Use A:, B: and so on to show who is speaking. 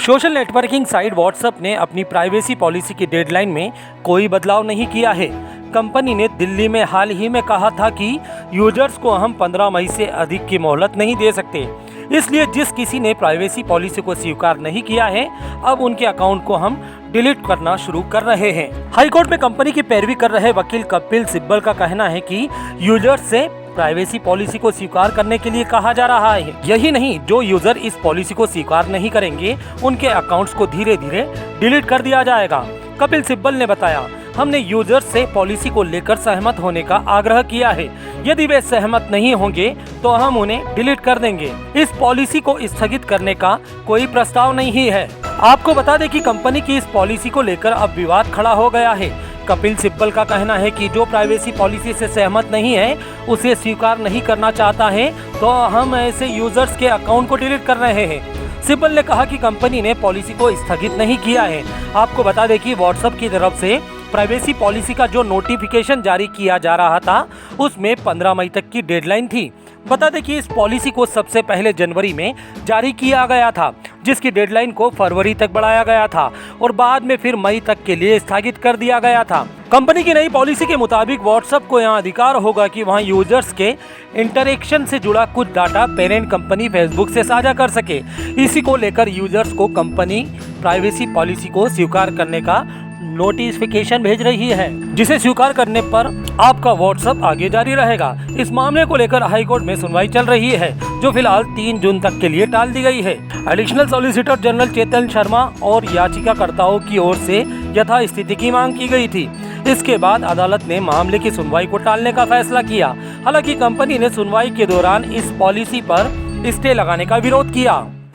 A: Social networking site WhatsApp ने अपनी privacy policy की डेडलाइन में कोई बदलाव नहीं किया है। कंपनी ने दिल्ली में हाल ही में कहा था कि यूजर्स को हम 15 मई से अधिक की मोहलत नहीं दे सकते। इसलिए जिस किसी ने प्राइवेसी पॉलिसी को स्वीकार नहीं किया है, अब उनके अकाउंट को हम डिलीट करना शुरू कर रहे हैं। हाईकोर्ट में कंपनी की पैरवी कर रहे वकील कपिल सिब्बल का कहना है कि यूजर्स से प्राइवेसी पॉलिसी को स्वीकार करने के लिए कहा जा रहा है। यही नहीं, जो यूजर इस पॉलिसी को स्वीकार नहीं करेंगे, उनके अकाउंट्स को धीरे धीरे डिलीट कर दिया जाएगा। कपिल सिब्बल ने बताया, हमने यूजर्स से पॉलिसी को लेकर सहमत होने का आग्रह किया है। यदि वे सहमत नहीं होंगे तो हम उन्हें डिलीट कर देंगे। इस पॉलिसी को स्थगित करने का कोई प्रस्ताव नहीं है। आपको बता दें कि कंपनी की इस पॉलिसी को लेकर अब विवाद खड़ा हो गया है। कपिल सिब्बल का कहना है कि जो प्राइवेसी पॉलिसी से सहमत नहीं है, उसे स्वीकार नहीं करना चाहता है, तो हम ऐसे यूजर्स के अकाउंट को डिलीट कर रहे हैं। सिब्बल ने कहा कि कंपनी ने पॉलिसी को स्थगित नहीं किया है। आपको बता दें कि व्हाट्सएप की तरफ से प्राइवेसी पॉलिसी का जो नोटिफिकेशन जारी किया जा रहा था, उसमें 15 मई तक की डेडलाइन थी। बता दें कि इस पॉलिसी को सबसे पहले जनवरी में जारी किया गया था, जिसकी डेडलाइन को फरवरी तक बढ़ाया गया था और बाद में फिर मई तक के लिए स्थगित कर दिया गया था। कंपनी की नई पॉलिसी के मुताबिक व्हाट्सएप को यहां अधिकार होगा कि वहां यूजर्स के इंटरेक्शन से जुड़ा कुछ डाटा पेरेंट कंपनी फेसबुक से साझा कर सके। इसी को लेकर यूजर्स को कंपनी प्राइवेसी पॉलिसी को स्वीकार करने का नोटिफिकेशन भेज रही है, जिसे स्वीकार करने पर आपका व्हाट्सएप आगे जारी रहेगा। इस मामले को लेकर हाईकोर्ट में सुनवाई चल रही है, जो फिलहाल 3 जून तक के लिए टाल दी गई है। Additional solicitor general Chetan Sharma और याचिकाकर्ताओं की ओर से यथास्थिति की मांग की गई थी। इसके बाद अदालत ने मामले की सुनवाई को टालने का फैसला किया। हालांकि कंपनी ने सुनवाई के दौरान इस पॉलिसी पर स्टे लगाने का विरोध किया।